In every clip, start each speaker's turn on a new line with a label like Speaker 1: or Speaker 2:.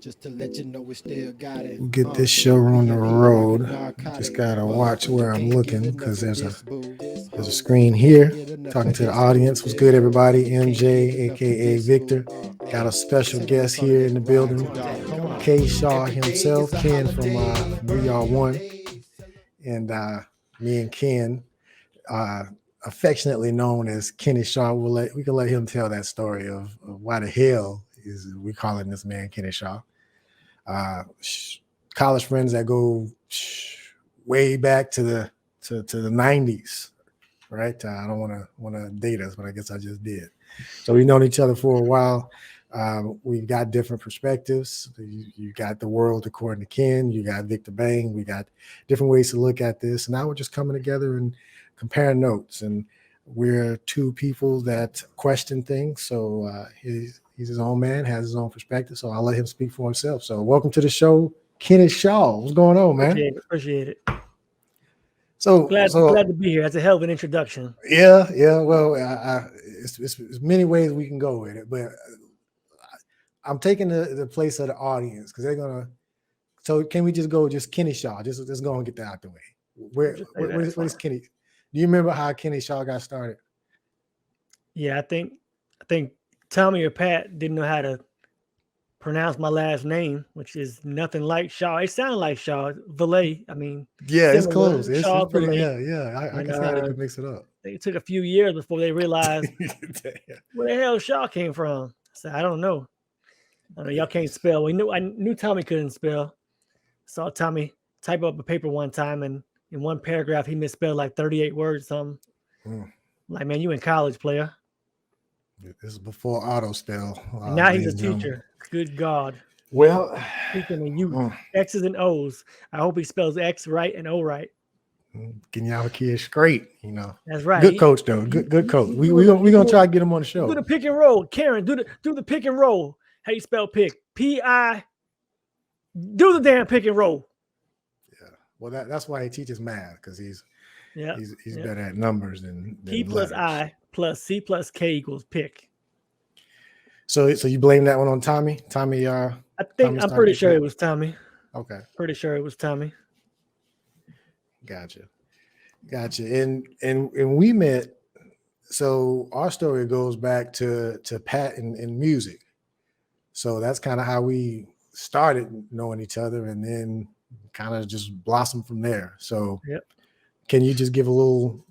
Speaker 1: Just to let you know we still got it.
Speaker 2: Get this show on the road. Just gotta watch where I'm looking because there's a screen here. Talking to the audience. What's good, everybody? MJ, aka Vikter. Got a special guest here in the building. K. Shaw himself, Ken from We Are One, and me and Ken, affectionately known as Kenny Shaw. We can let him tell that story of why the hell is we calling this man Kenny Shaw. College friends that go way back to the 90s, right? I don't want to date us, but I guess I just did. So we've known each other for a while. We've got different perspectives. You got the world according to Ken. You got vikterbang. We got different ways to look at this. And now we're just coming together and comparing notes. And we're two people that question things. So he's his own man, has his own perspective. So I'll let him speak for himself. So welcome to the show, Kenny Shaw. What's going on, man?
Speaker 3: Appreciate it.
Speaker 2: So
Speaker 3: glad to be here. That's a hell of an introduction.
Speaker 2: Yeah. Well, it's many ways we can go with it, but I'm taking the place of the audience because they're gonna. So can we just go Kenny Shaw? Just go and get that out the way. Where's Kenny? Do you remember how Kenny Shaw got started?
Speaker 3: Yeah, I think Tommy or Pat didn't know how to pronounce my last name, which is nothing like Shaw. It sounded like Shaw, Valet. I mean,
Speaker 2: yeah, it's close.
Speaker 3: Shaw,
Speaker 2: it's pretty, yeah. I can see how they could mix it up.
Speaker 3: It took a few years before they realized where the hell Shaw came from. So I don't know. Y'all can't spell. I knew Tommy couldn't spell. Saw Tommy type up a paper one time, and in one paragraph he misspelled like 38 words. Something. Like, man, you in college, player.
Speaker 2: This is before auto spell.
Speaker 3: And now he's a teacher. Good God.
Speaker 2: Well,
Speaker 3: speaking of youth, X's and O's. I hope he spells X right and O right.
Speaker 2: Getting y'all kids straight,
Speaker 3: That's right.
Speaker 2: Good coach, though. Good coach. We're gonna try to get him on the show.
Speaker 3: Do the pick and roll, Karen. Do the pick and roll. How you spell pick? P-I. Do the damn pick and roll.
Speaker 2: Yeah. Well, that's why he teaches math, because he's better at numbers than
Speaker 3: P plus
Speaker 2: letters.
Speaker 3: I plus C plus K equals pick.
Speaker 2: So you blame that one on Tommy? Tommy,
Speaker 3: I'm pretty sure it was Tommy.
Speaker 2: Okay.
Speaker 3: Pretty sure it was Tommy.
Speaker 2: Gotcha. And we met. So our story goes back to Pat and music. So that's kind of how we started knowing each other, and then kind of just blossomed from there. So Can you just give a little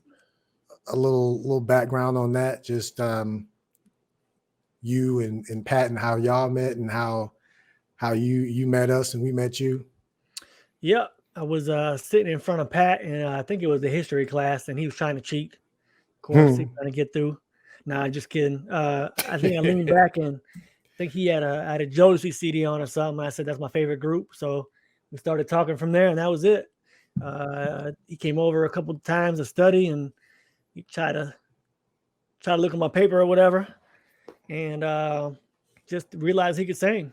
Speaker 2: background on that? Just you and Pat and how y'all met, and how you met us and we met you.
Speaker 3: Yep. I was sitting in front of Pat, and I think it was the history class, and he was trying to cheat. Of course, he was trying to get through. Nah, just kidding. I think I leaned back, and I think he had a Jodeci CD on or something. I said, that's my favorite group. So we started talking from there, and that was it. He came over a couple of times to study, and he tried to look at my paper or whatever, and just realized he could sing.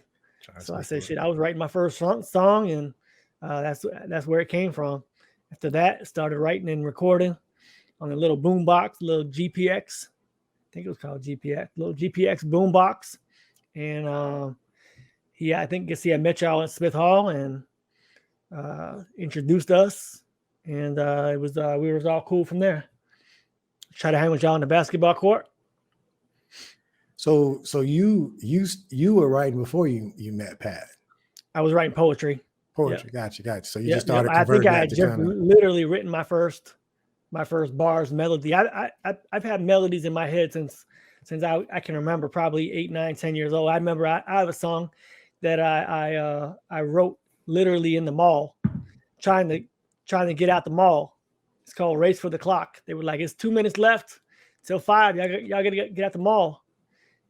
Speaker 3: So I said, shit, I was writing my first song, and that's where it came from. After that, started writing and recording on a little boombox, little GPX. I think it was called GPX, little GPX boombox. And I guess he had met y'all at Smith Hall and introduced us, and we was all cool from there. Try to hang with y'all on the basketball court.
Speaker 2: So you were writing before you met Pat.
Speaker 3: I was writing poetry.
Speaker 2: Yep. Gotcha. So you just started.
Speaker 3: I think I had just literally written my first bars, melody. I've had melodies in my head since I can remember, probably 8, 9, 10 years old. I remember I have a song that I wrote literally in the mall, trying to get out the mall. It's called Race for the Clock. They were like, it's 2 minutes left till 5. Y'all gotta get out the mall.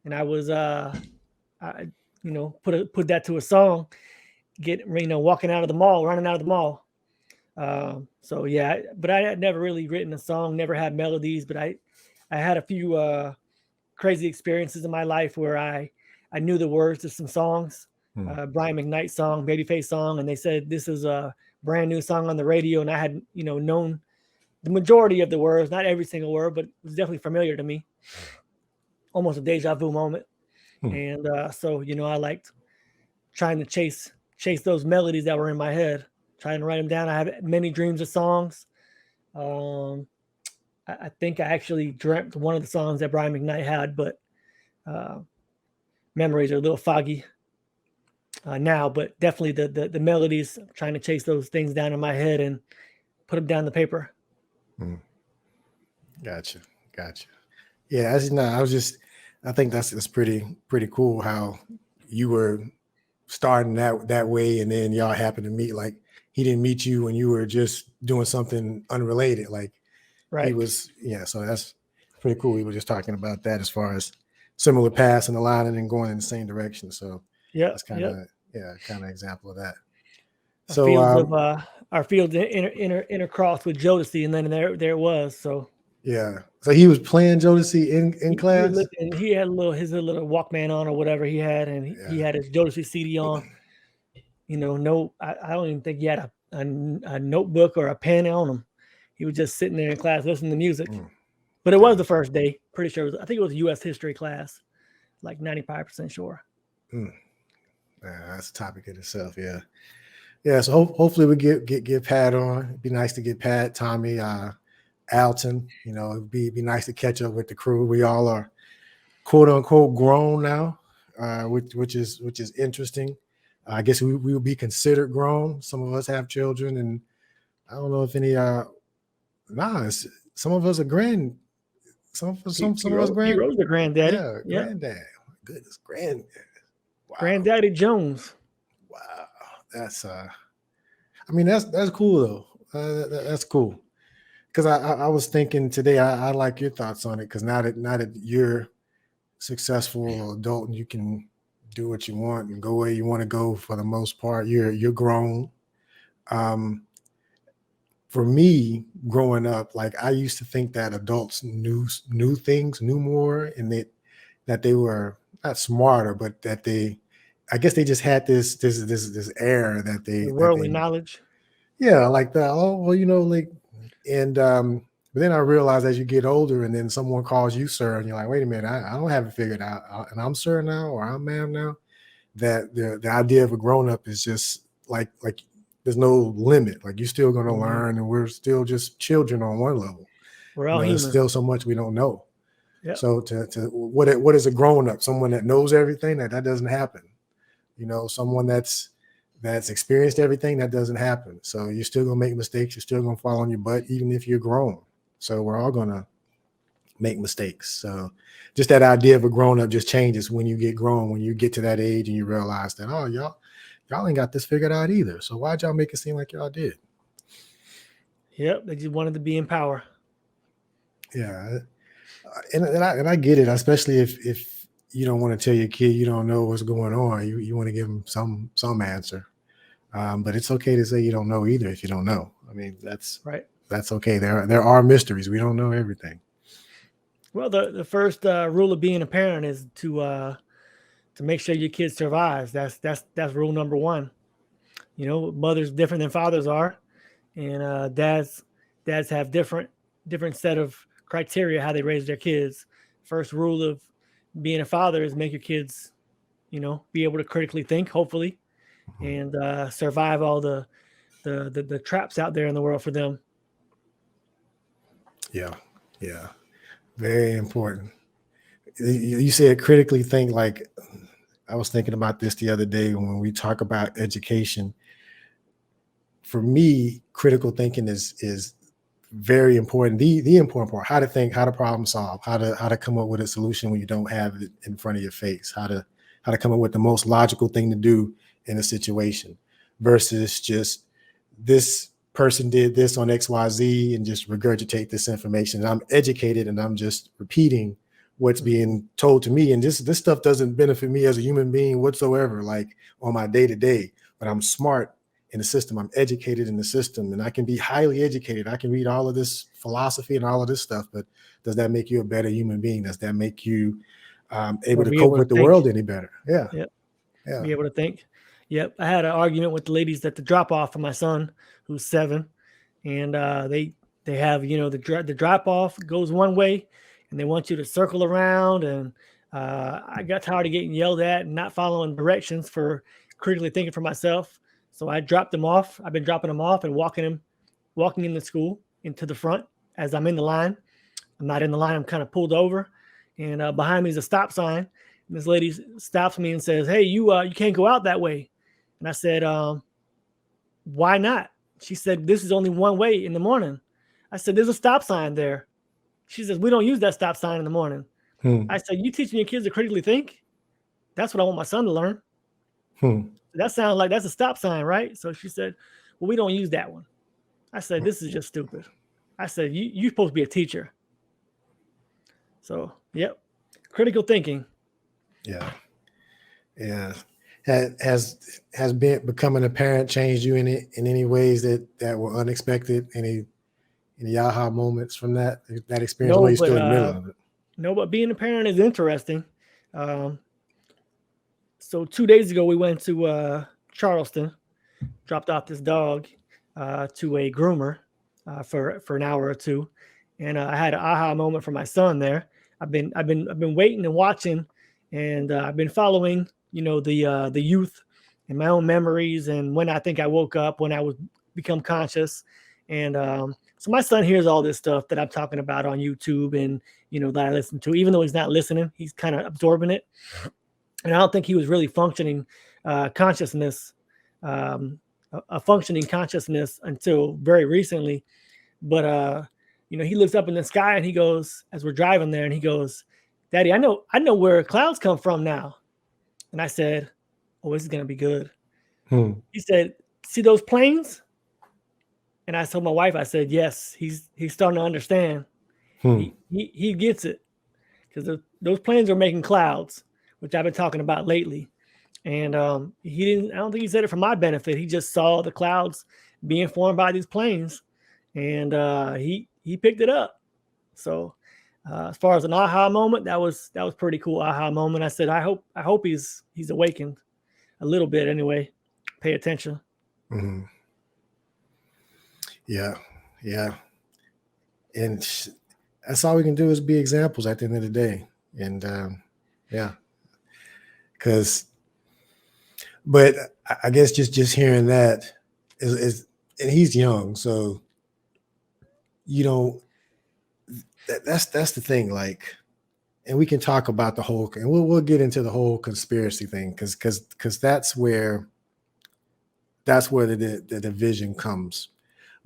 Speaker 3: And I was put that to a song, walking out of the mall, running out of the mall. But I had never really written a song, never had melodies, but I had a few crazy experiences in my life where I knew the words to some songs. Brian McKnight song, Babyface song, and they said this is a brand new song on the radio, and I had known the majority of the words, not every single word, but it was definitely familiar to me. Almost a deja vu moment. And so I liked trying to chase those melodies that were in my head, trying to write them down. I have many dreams of songs. I think I actually dreamt one of the songs that Brian McKnight had, but memories are a little foggy now. But definitely the melodies, trying to chase those things down in my head and put them down the paper.
Speaker 2: Gotcha. Yeah, I think that's pretty cool how you were starting that way, and then y'all happened to meet. Like, he didn't meet you when you were just doing something unrelated. Like,
Speaker 3: Right.
Speaker 2: he was, so that's pretty cool. We were just talking about that as far as similar paths and aligning and going in the same direction. So that's kind of example of that.
Speaker 3: Our fields intercrossed with Jodeci, and then there it was. So
Speaker 2: so he was playing Jodeci in class.
Speaker 3: He had his little Walkman on or whatever he had, and he had his Jodeci CD on. I don't even think he had a notebook or a pen on him. He was just sitting there in class listening to music. But it was the first day. Pretty sure. I think it was a U.S. history class, like 95% sure.
Speaker 2: That's a topic in itself. Yeah. So hopefully we get Pat on. It'd be nice to get Pat, Tommy, Alton. It'd be nice to catch up with the crew. We all are quote unquote grown now, which is interesting. I guess we will be considered grown. Some of us have children, and I don't know if any. Some of us are grand. Some of us grand.
Speaker 3: He the granddaddy.
Speaker 2: Yeah, granddad. Goodness, granddad. Wow.
Speaker 3: Granddaddy Jones.
Speaker 2: Wow, that's that's cool though. That's cool. Because I was thinking today, I like your thoughts on it, because now that you're successful adult and you can do what you want and go where you want to go for the most part, you're grown. For me, growing up, like, I used to think that adults knew things, knew more, and that they were not smarter, but that I guess they just had this air that they
Speaker 3: worldly knowledge.
Speaker 2: Yeah, like that. Oh, well, like, and but then I realized as you get older, and then someone calls you sir, and you're like, wait a minute, I don't have it figured out, and I'm sir now, or I'm ma'am now. That the idea of a grown up is just like there's no limit. Like, you're still going to learn, and we're still just children on one level.
Speaker 3: We're all human.
Speaker 2: There's still so much we don't know.
Speaker 3: Yep.
Speaker 2: So what is a grown up? Someone that knows everything? That doesn't happen. Someone that's experienced everything, that doesn't happen. So you're still going to make mistakes. You're still going to fall on your butt, even if you're grown. So we're all going to make mistakes. So just that idea of a grown up just changes when you get grown, when you get to that age and you realize that, oh, y'all ain't got this figured out either. So why'd y'all make it seem like y'all did?
Speaker 3: Yep, they just wanted to be in power.
Speaker 2: Yeah, and I get it, especially if you don't want to tell your kid you don't know what's going on. You want to give them some answer, but it's okay to say you don't know either if you don't know. I mean, that's
Speaker 3: right.
Speaker 2: That's okay. There are mysteries. We don't know everything.
Speaker 3: Well, the first rule of being a parent is to make sure your kid survives. That's rule number one. Mothers different than fathers are, and dads have different set of criteria how they raise their kids. First rule of being a father is make your kids, be able to critically think, hopefully, and survive all the traps out there in the world for them.
Speaker 2: Yeah, very important. You said critically think. Like, I was thinking about this the other day when we talk about education. For me, critical thinking is very important. The important part: how to think, how to problem solve, how to come up with a solution when you don't have it in front of your face, how to come up with the most logical thing to do in a situation, versus just this person did this on XYZ and just regurgitate this information. And I'm educated and I'm just repeating what's being told to me. And this stuff doesn't benefit me as a human being whatsoever, like on my day-to-day, but I'm smart in the system. I'm educated in the system, and I can be highly educated. I can read all of this philosophy and all of this stuff, but does that make you a better human being? Does that make you able to cope with the world any better? Yeah.
Speaker 3: Be able to think. Yep. I had an argument with the ladies at the drop off for my son, who's 7, and they have, the drop off goes one way, and they want you to circle around. And I got tired of getting yelled at and not following directions for critically thinking for myself. So I dropped him off. I've been dropping him off and walking into school into the front as I'm in the line. I'm not in the line. I'm kind of pulled over, and behind me is a stop sign. And this lady stops me and says, "Hey, you can't go out that way." And I said, "Why not?" She said, "This is only one way in the morning." I said, "There's a stop sign there." She says, "We don't use that stop sign in the morning." I said, "You teaching your kids to critically think? That's what I want my son to learn." That sounds like that's a stop sign, right? So she said, "Well, we don't use that one." I said, "This is just stupid." I said, you're supposed to be a teacher. So, yep. Critical thinking.
Speaker 2: Yeah. Yeah. Has becoming a parent changed you in any ways that were unexpected? Any aha moments from that experience? I know you're still in the middle of it.
Speaker 3: No, but being a parent is interesting. So 2 days ago, we went to Charleston, dropped off this dog to a groomer for an hour or two, and I had an aha moment for my son there. I've been waiting and watching, and I've been following, the youth and my own memories, and when I think I woke up, when I was become conscious, and so my son hears all this stuff that I'm talking about on YouTube, and that I listen to. Even though he's not listening, he's kind of absorbing it, and I don't think he was really functioning consciousness. A functioning consciousness until very recently. But he looks up in the sky and he goes, as we're driving there, and he goes, "Daddy, I know where clouds come from now." And I said, "Oh, this is gonna be good." He said, "See those planes?" And I told my wife, I said, "Yes, he's starting to understand. He gets it, because those planes are making clouds, which I've been talking about lately." And he didn't. I don't think he said it for my benefit. He just saw the clouds being formed by these planes, and he picked it up. So as far as an aha moment, that was pretty cool. Aha moment. I said, I hope he's awakened a little bit anyway. Pay attention.
Speaker 2: Mm-hmm. Yeah, and that's all we can do is be examples at the end of the day. And but I guess just hearing that is and he's young, so that's the thing. Like, and we can talk about the whole, and we'll get into the whole conspiracy thing, because that's where the division comes,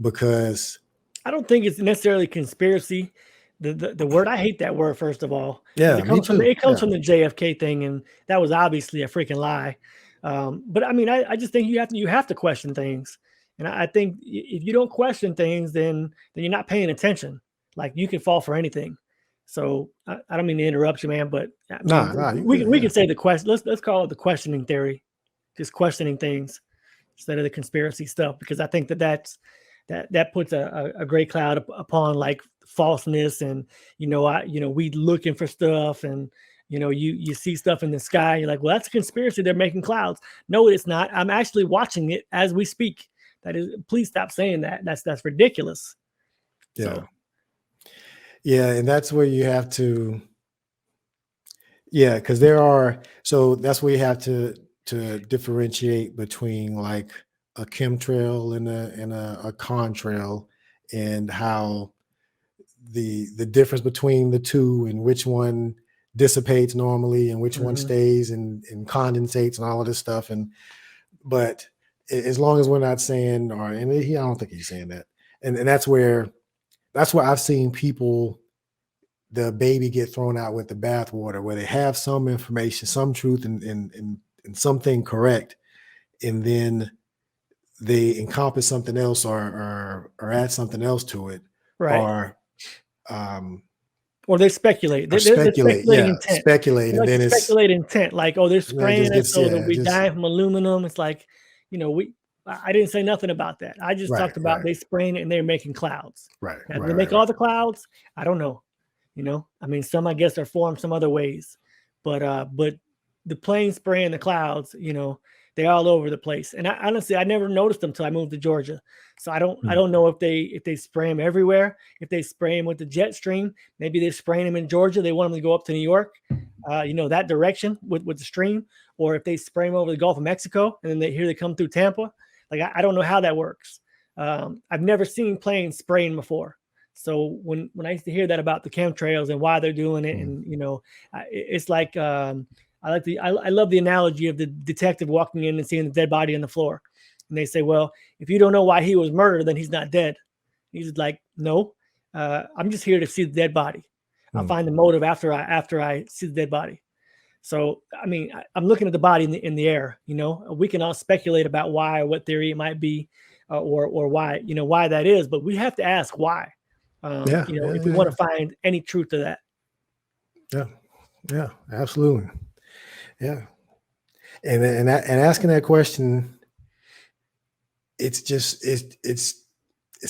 Speaker 2: because
Speaker 3: I don't think it's necessarily conspiracy. The word, I hate that word, first of all.
Speaker 2: Yeah,
Speaker 3: it comes from the JFK thing, and that was obviously a freaking lie. But I mean, I just think you have to question things, and I think if you don't question things, then you're not paying attention. Like, you can fall for anything. So I don't mean to interrupt you, man, but I mean, we can say the question. Let's call it the questioning theory, just questioning things instead of the conspiracy stuff, because I think that puts a gray cloud upon like falseness, and we looking for stuff, and you see stuff in the sky, you're like, well, that's a conspiracy, they're making clouds. No, it's not. I'm actually watching it as we speak. That is, please stop saying that. That's ridiculous.
Speaker 2: Yeah, and that's where you have to, because that's where you have to differentiate between like a chemtrail and a contrail, and how the difference between the two, and which one dissipates normally and which one stays and condensates and all of this stuff. But as long as we're not saying, I don't think he's saying that. And that's where I've seen people, the baby get thrown out with the bathwater, where they have some information, some truth, and something correct, and then they encompass something else or add something else to it,
Speaker 3: right? Or they speculate. They're speculating intent.
Speaker 2: Speculate, and then it's
Speaker 3: speculate intent. Like, oh, they're spraying it so that we die from aluminum. It's like, I didn't say nothing about that. I just talked about they spraying it and they're making clouds.
Speaker 2: Right.
Speaker 3: Now, do they make all the clouds? I don't know. I mean, some, I guess, are formed some other ways, but the plane spraying the clouds, they're all over the place. And I never noticed them till I moved to Georgia. So I don't know if they spray them everywhere. If they spray them with the jet stream, maybe they're spraying them in Georgia. They want them to go up to New York. that direction with the stream, or if they spray them over the Gulf of Mexico and then they come through Tampa. Like, I don't know how that works. I've never seen planes spraying before. So when I used to hear that about the chemtrails and why they're doing it, and it's like I love the analogy of the detective walking in and seeing the dead body on the floor, and they say, well, if you don't know why he was murdered, then he's not dead. He's like, no, I'm just here to see the dead body. I'll find the motive after I see the dead body. So, I mean, I'm looking at the body in the air. We can all speculate about why, or what theory it might be, or why, why that is. But we have to ask why. If we want to find any truth to that.
Speaker 2: Yeah, absolutely. Yeah, and asking that question, it's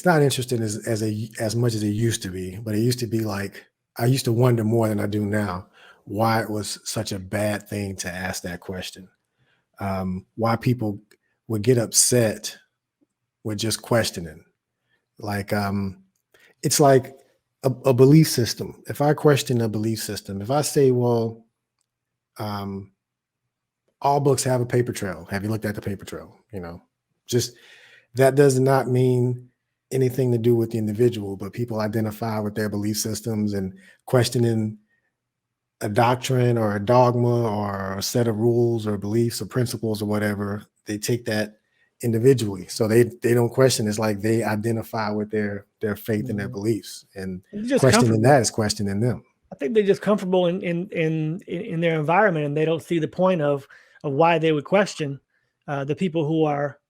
Speaker 2: not interesting as much as it used to be. But it used to be like, I used to wonder more than I do now why it was such a bad thing to ask that question. Why people would get upset with just questioning. Like, it's like a belief system. If I question a belief system, if I say, well, all books have a paper trail. Have you looked at the paper trail? Just that does not mean anything to do with the individual, but people identify with their belief systems, and questioning a doctrine or a dogma or a set of rules or beliefs or principles or whatever, they take that individually. So they don't question. It's like they identify with their faith and their beliefs, and questioning that is questioning them.
Speaker 3: I think they're just comfortable in their environment, and they don't see the point of why they would question the people who are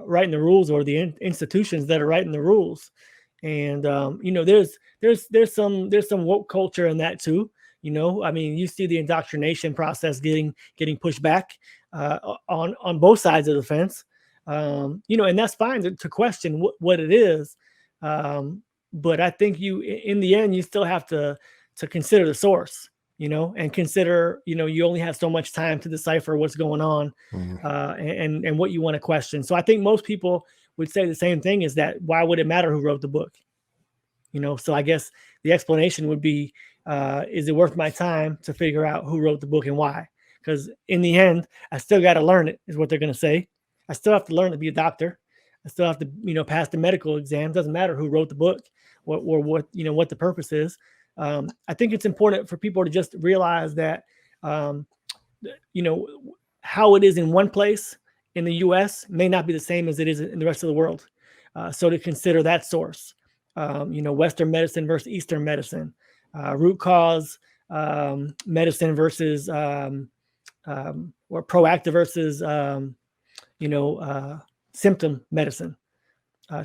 Speaker 3: writing the rules, or the institutions that are writing the rules. And there's some woke culture in that too. I mean, you see the indoctrination process getting pushed back on both sides of the fence. And that's fine to question what it is. But I think in the end, you still have to consider the source, and consider, you only have so much time to decipher what's going on, and what you want to question. So I think most people would say the same thing, is that why would it matter who wrote the book? So I guess the explanation would be, is it worth my time to figure out who wrote the book and why? Because in the end, I still got to learn it, is what they're going to say. I still have to learn to be a doctor. I still have to, pass the medical exam. Doesn't matter who wrote the book, or what, what the purpose is. I think it's important for people to just realize that, how it is in one place in the U.S. may not be the same as it is in the rest of the world. So to consider that source, Western medicine versus Eastern medicine, root cause medicine versus or proactive versus symptom medicine,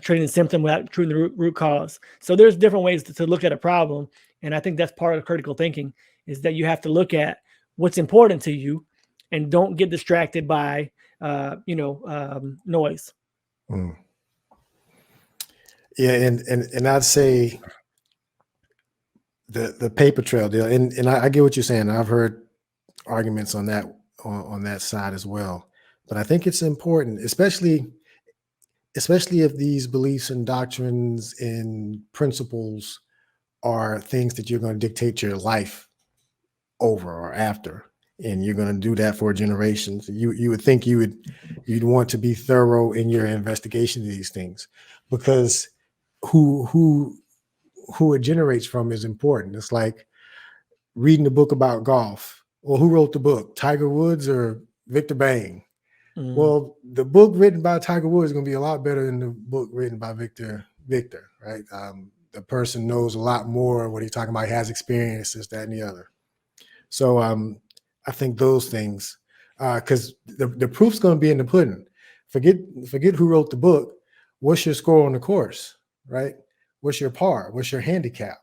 Speaker 3: treating the symptom without treating the root cause. So there's different ways to look at a problem. And I think that's part of critical thinking, is that you have to look at what's important to you and don't get distracted by, noise.
Speaker 2: Yeah. And I'd say the paper trail deal, and I get what you're saying. I've heard arguments on that side as well. But I think it's important, especially if these beliefs and doctrines and principles are things that you're going to dictate your life over or after, and you're going to do that for generations. You would think you'd want to be thorough in your investigation of these things, because who it generates from is important. It's like reading a book about golf. Well, who wrote the book? Tiger Woods or Vikter Bang? Well, the book written by Tiger Woods is going to be a lot better than the book written by Vikter, right? The person knows a lot more what he's talking about. He has experiences, that and the other. So I think those things, because the proof's going to be in the pudding. Forget who wrote the book. What's your score on the course, right? What's your par? What's your handicap?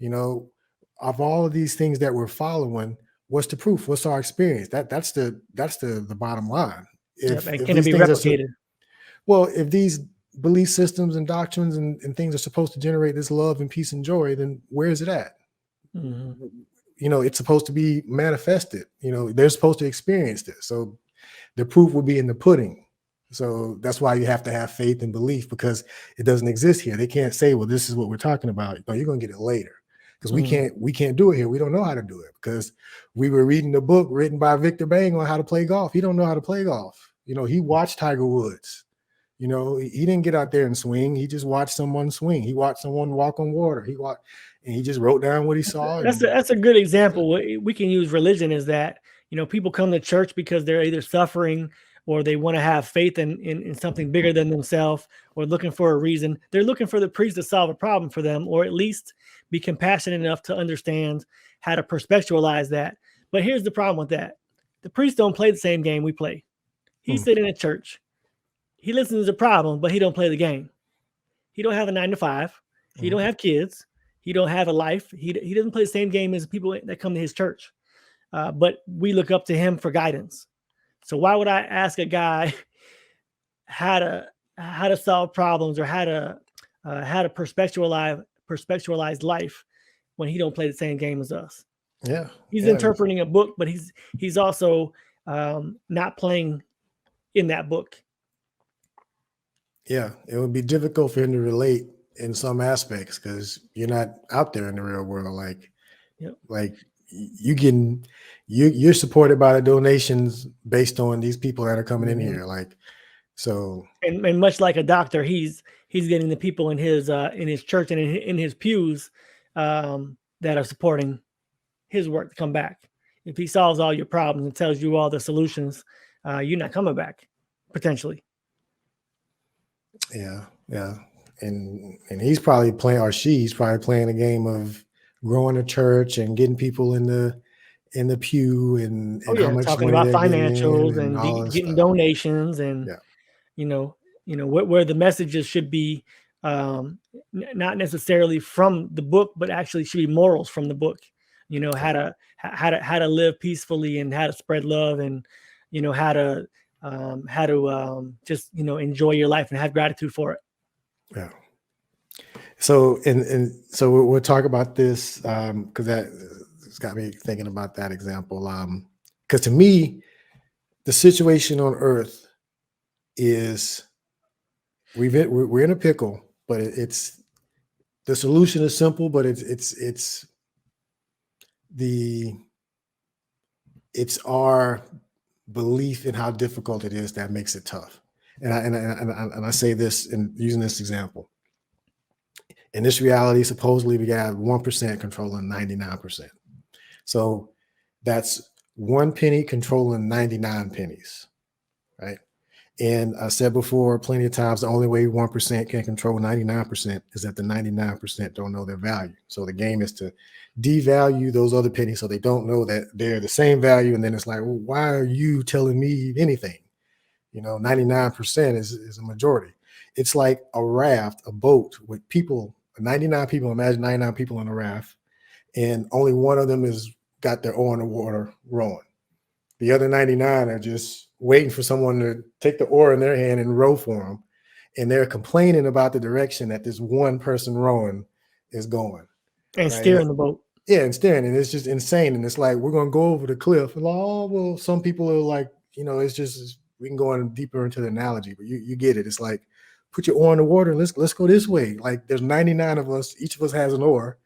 Speaker 2: Of all of these things that we're following, what's the proof? What's our experience? That's the bottom line. If
Speaker 3: can it be replicated?
Speaker 2: If these belief systems and doctrines and things are supposed to generate this love and peace and joy, then where is it at? It's supposed to be manifested. They're supposed to experience this. So the proof will be in the pudding. So that's why you have to have faith and belief, because it doesn't exist here. They can't say, well, this is what we're talking about. No, you're going to get it later. because we can't do it here. We don't know how to do it because we were reading the book written by Vikter Bang on how to play golf. He don't know how to play golf. You know, he watched Tiger Woods. You know, he didn't get out there and swing. He just watched someone swing. He watched someone walk on water. And he just wrote down what he saw.
Speaker 3: That's a good example. We can use religion as that. You know, people come to church because they're either suffering or they want to have faith in something bigger than themselves, or looking for a reason. They're looking for the priest to solve a problem for them, or at least be compassionate enough to understand how to perspectualize that. But here's the problem with that. The priests don't play the same game we play. He's sitting in a church. He listens to the problem, but he don't play the game. He don't have a 9-to-5. He don't have kids. He don't have a life. He doesn't play the same game as the people that come to his church. But we look up to him for guidance. So why would I ask a guy how to solve problems or how to perspectualize life when he don't play the same game as us?
Speaker 2: Yeah,
Speaker 3: he's interpreting a book, but he's also not playing in that book.
Speaker 2: Yeah, it would be difficult for him to relate in some aspects because you're not out there in the real world. Like you're supported by the donations based on these people that are coming in here. Like, so.
Speaker 3: And much like a doctor, he's getting the people in his church and in his pews that are supporting his work to come back. If he solves all your problems and tells you all the solutions, you're not coming back potentially.
Speaker 2: Yeah. And he's probably playing, or she's probably playing a game of growing a church and getting people in the pew and how much
Speaker 3: talking
Speaker 2: money
Speaker 3: about
Speaker 2: they're
Speaker 3: financials
Speaker 2: and
Speaker 3: getting donations and where the messages should be not necessarily from the book, but actually should be morals from the book. You know, how to live peacefully and how to spread love and how to just enjoy your life and have gratitude for it.
Speaker 2: Yeah. So so we'll talk about this because it's got me thinking about that example. Because to me, the situation on Earth is we're in a pickle, but it's the solution is simple, but it's our belief in how difficult it is that makes it tough. And I say this in using this example. In this reality, supposedly we have 1% controlling 99%. So that's 1 penny controlling 99 pennies, right? And I said before plenty of times, the only way 1% can control 99% is that the 99% don't know their value. So the game is to devalue those other pennies so they don't know that they're the same value. And then it's like, well, why are you telling me anything? 99% is a majority. It's like a raft, a boat with people, 99 people. Imagine 99 people on a raft, and only one of them is got their oar in the water rowing. The other 99 are just waiting for someone to take the oar in their hand and row for them. And they're complaining about the direction that this one person rowing is going.
Speaker 3: And steering the boat.
Speaker 2: Yeah, and steering. And it's just insane. And it's like, we're going to go over the cliff. And well, some people are like, it's just, we can go on deeper into the analogy, but you get it. It's like, put your oar in the water. Let's go this way. Like there's 99 of us. Each of us has an oar.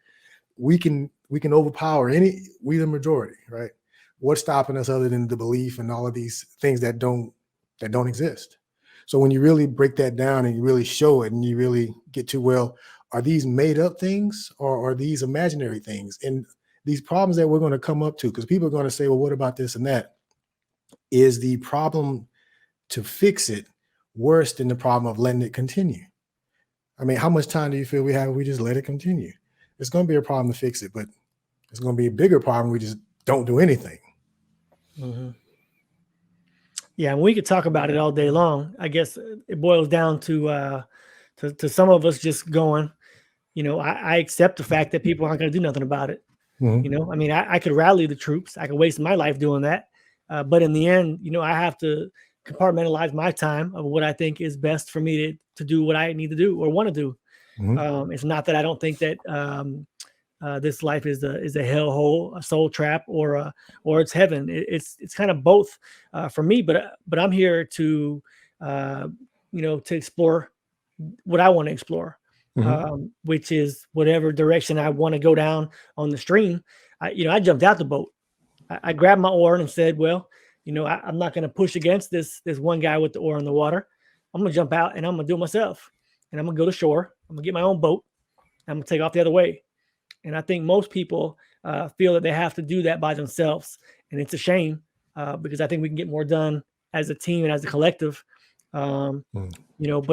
Speaker 2: We can overpower we the majority, right? What's stopping us other than the belief and all of these things that don't exist? So when you really break that down and you really show it and you really get to, well, are these made up things or are these imaginary things? And these problems that we're going to come up to, because people are going to say, well, what about this and that? Is the problem to fix it worse than the problem of letting it continue? I mean, how much time do you feel we have if we just let it continue? It's going to be a problem to fix it, but it's going to be a bigger problem. We just don't do anything.
Speaker 3: Mm-hmm. Yeah, and we could talk about it all day long. I guess it boils down to some of us just going, I accept the fact that people aren't going to do nothing about it.
Speaker 2: Mm-hmm.
Speaker 3: I mean, I could rally the troops. I could waste my life doing that. But in the end, I have to compartmentalize my time of what I think is best for me to do what I need to do or want to do. Mm-hmm. It's not that I don't think that this life is a hellhole, a soul trap, or it's heaven. It's kind of both for me. But I'm here to to explore what I want to explore. which is whatever direction I want to go down on the stream. I jumped out the boat. I grabbed my oar and said, well, I'm not going to push against this one guy with the oar in the water. I'm going to jump out and I'm going to do it myself. And I'm going to go to shore. I'm going to get my own boat. I'm going to take off the other way. And I think most people feel that they have to do that by themselves. And it's a shame because I think we can get more done as a team and as a collective. But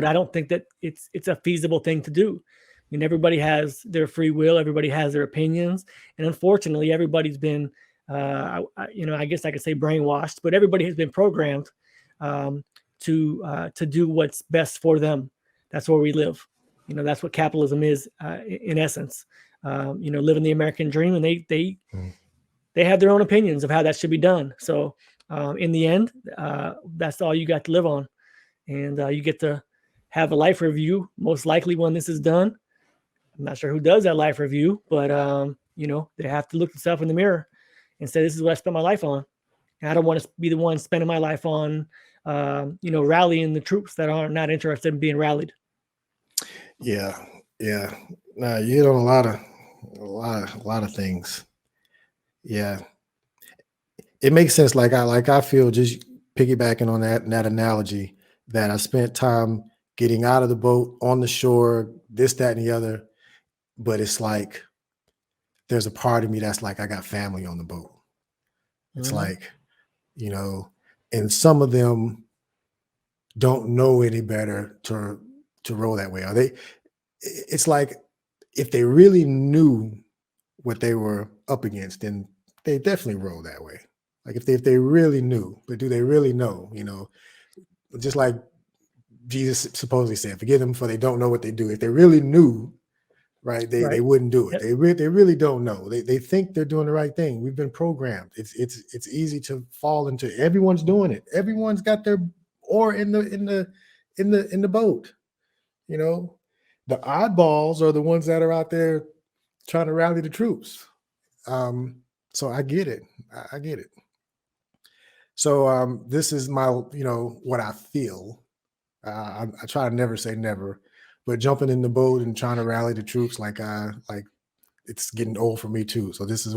Speaker 3: I don't think that it's a feasible thing to do. I mean, everybody has their free will. Everybody has their opinions. And unfortunately, everybody's been, I guess I could say brainwashed, but everybody has been programmed to do what's best for them. That's where we live. That's what capitalism is in essence. Living the American dream, and they have their own opinions of how that should be done. So in the end, that's all you got to live on. And you get to have a life review, most likely when this is done. I'm not sure who does that life review, but they have to look themselves in the mirror and say, this is what I spent my life on. And I don't want to be the one spending my life on, rallying the troops that are not interested in being rallied.
Speaker 2: Yeah. No, you hit on a lot of things. Yeah. It makes sense. I feel, just piggybacking on that analogy, that I spent time getting out of the boat, on the shore, this, that, and the other. But it's like, there's a part of me that's like, I got family on the boat. It's like, and some of them don't know any better to roll that way. It's like, if they really knew what they were up against, then they definitely roll that way. Like if they really knew, but do they really know? Just like Jesus supposedly said, forgive them for they don't know what they do. If they really knew, right, they wouldn't do it. Yep. They really don't know. They think they're doing the right thing. We've been programmed. It's easy to fall into. Everyone's doing it. Everyone's got their oar in the boat. The oddballs are the ones that are out there trying to rally the troops. So I get it. I get it. So this is my, what I feel. I try to never say never, but jumping in the boat and trying to rally the troops, like it's getting old for me too. So this is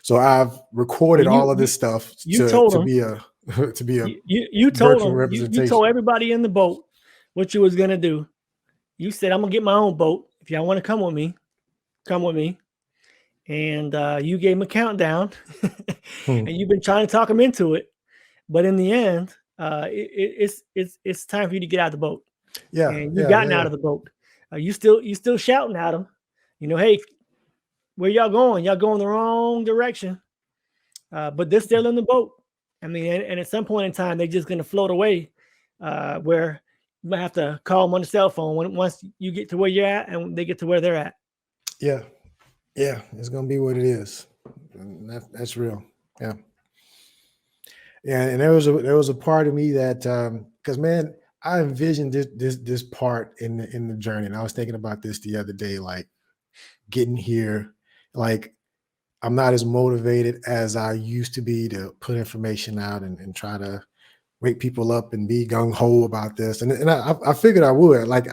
Speaker 2: so I've recorded all of this stuff to be a
Speaker 3: you told them, representation. You told everybody in the boat what you was going to do. You said, I'm going to get my own boat. If y'all want to come with me, come with me. And you gave him a countdown and you've been trying to talk him into it. But in the end, it's time for you to get out of the boat.
Speaker 2: Yeah.
Speaker 3: And you've gotten out of the boat. You still shouting at them, hey, where y'all going? Y'all going the wrong direction. But they're still in the boat. I mean, and at some point in time, they're just going to float away where you might have to call them on the cell phone once you get to where you're at and they get to where they're at.
Speaker 2: Yeah. Yeah, it's gonna be what it is. That's real. Yeah. And there was a part of me that because man, I envisioned this part in the journey. And I was thinking about this the other day, like getting here, like I'm not as motivated as I used to be to put information out and try to wake people up and be gung-ho about this. And I figured I would. Like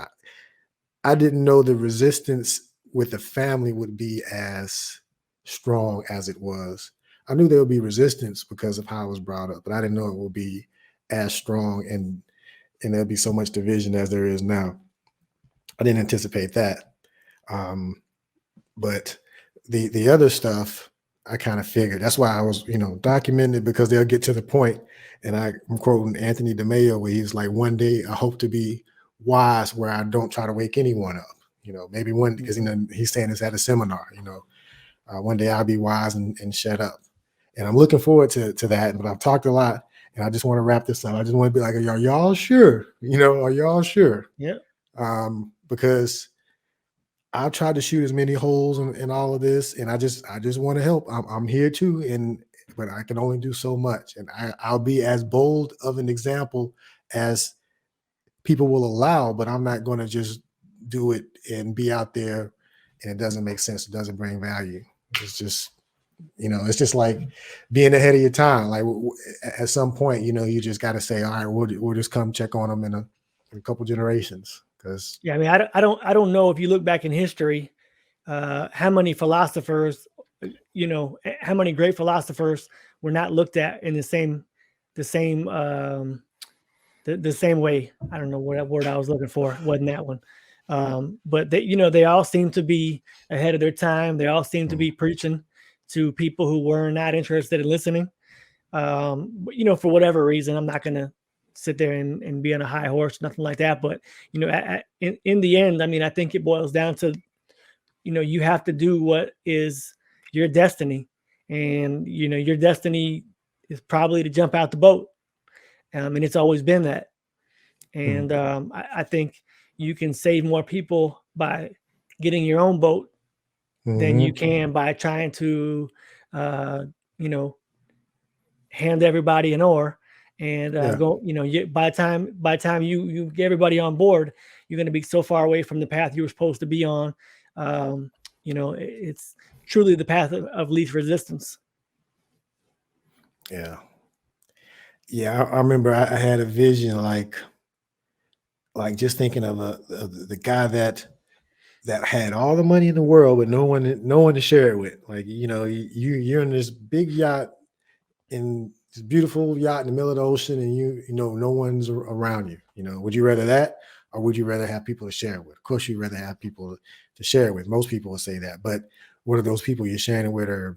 Speaker 2: I didn't know the resistance with the family would be as strong as it was. I knew there would be resistance because of how I was brought up, but I didn't know it would be as strong and there'd be so much division as there is now. I didn't anticipate that. But the other stuff, I kind of figured. That's why I was, documenting it, because they'll get to the point, and I'm quoting Anthony DeMeo, where he's like, one day I hope to be wise where I don't try to wake anyone up. Maybe one, because he's saying this at a seminar, one day I'll be wise and shut up. And I'm looking forward to that. But I've talked a lot, and I just want to wrap this up. I just want to be like, are y'all sure? Are y'all sure?
Speaker 3: Yeah.
Speaker 2: Because I've tried to shoot as many holes in all of this, and I just want to help. I'm here too, but I can only do so much. And I'll be as bold of an example as people will allow, but I'm not going to just do it and be out there and it doesn't make sense. It doesn't bring value. It's just, it's just like being ahead of your time. Like at some point, you just got to say, all right, we'll just come check on them in a couple generations. Because
Speaker 3: Yeah, I mean, I don't know if you look back in history, how many philosophers, how many great philosophers were not looked at in the same, the same, the same way. I don't know what word I was looking for. Wasn't that one? But they all seem to be ahead of their time. They all seem to be preaching to people who were not interested in listening. But, for whatever reason, I'm not going to sit there and be on a high horse, nothing like that. But, in the end, I mean, I think it boils down to, you have to do what is your destiny. And, your destiny is probably to jump out the boat. And it's always been that. And I think you can save more people by getting your own boat than you can by trying to, hand everybody an oar and go. By the time you get everybody on board, you're going to be so far away from the path you were supposed to be on. It's truly the path of least resistance.
Speaker 2: Yeah. I remember I had a vision like just thinking of the guy that had all the money in the world, but no one to share it with. Like, you're in this big yacht, in this beautiful yacht in the middle of the ocean, and no one's around you. Would you rather that, or would you rather have people to share it with? Of course, you'd rather have people to share it with. Most people will say that, but what are those people you're sharing it with are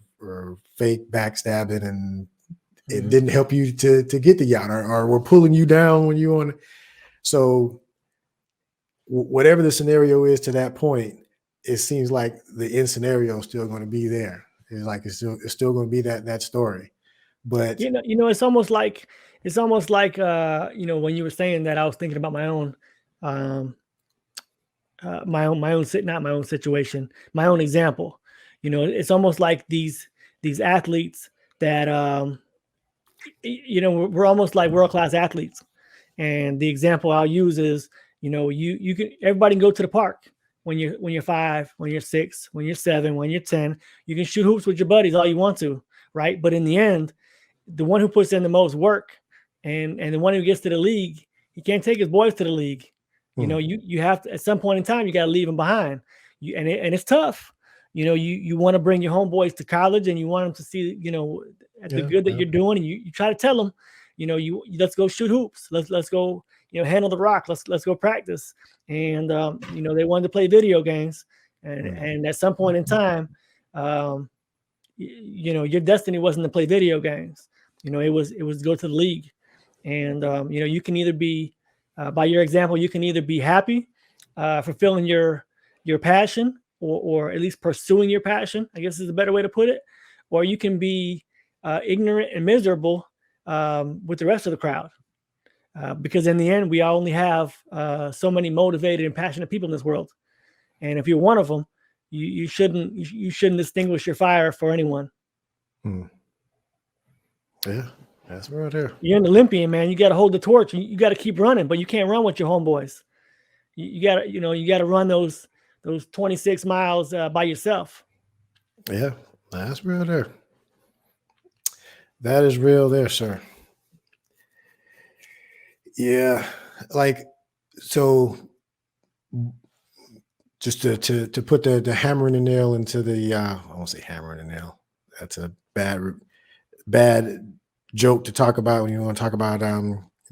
Speaker 2: fake, backstabbing, and it didn't help you to get the yacht, or were pulling you down when you on. So whatever the scenario is to that point, it seems like the end scenario is still going to be there. It's still going to be that story. But
Speaker 3: it's almost like when you were saying that, I was thinking about my own situation, my own example. It's almost like these athletes that we're almost like world-class athletes. And the example I'll use is, you can, everybody can go to the park when you're 5, when you're 6, when you're 7, when you're 10. You can shoot hoops with your buddies all you want to, right? But in the end, the one who puts in the most work and the one who gets to the league, he can't take his boys to the league. You have to, at some point in time, you got to leave them behind. And it's tough. You want to bring your homeboys to college, and you want them to see, the good that you're doing, and you try to tell them, let's go shoot hoops. Let's go, handle the rock. Let's go practice. And they wanted to play video games, and at some point in time, your destiny wasn't to play video games. It was to go to the league. And you can either be, by your example, you can either be happy, fulfilling your passion, or at least pursuing your passion, I guess is a better way to put it, or you can be ignorant and miserable with the rest of the crowd. Because in the end, we only have so many motivated and passionate people in this world. And if you're one of them, you shouldn't distinguish your fire for anyone.
Speaker 2: Yeah, that's right there.
Speaker 3: You're an Olympian, man. You got to hold the torch. You got to keep running, but you can't run with your homeboys. You got to run those 26 miles by yourself.
Speaker 2: Yeah, that's real there. That is real there, sir. Yeah, so just to put the hammer in the nail into the I won't say hammer in the nail. That's a bad joke to talk about when you want to talk about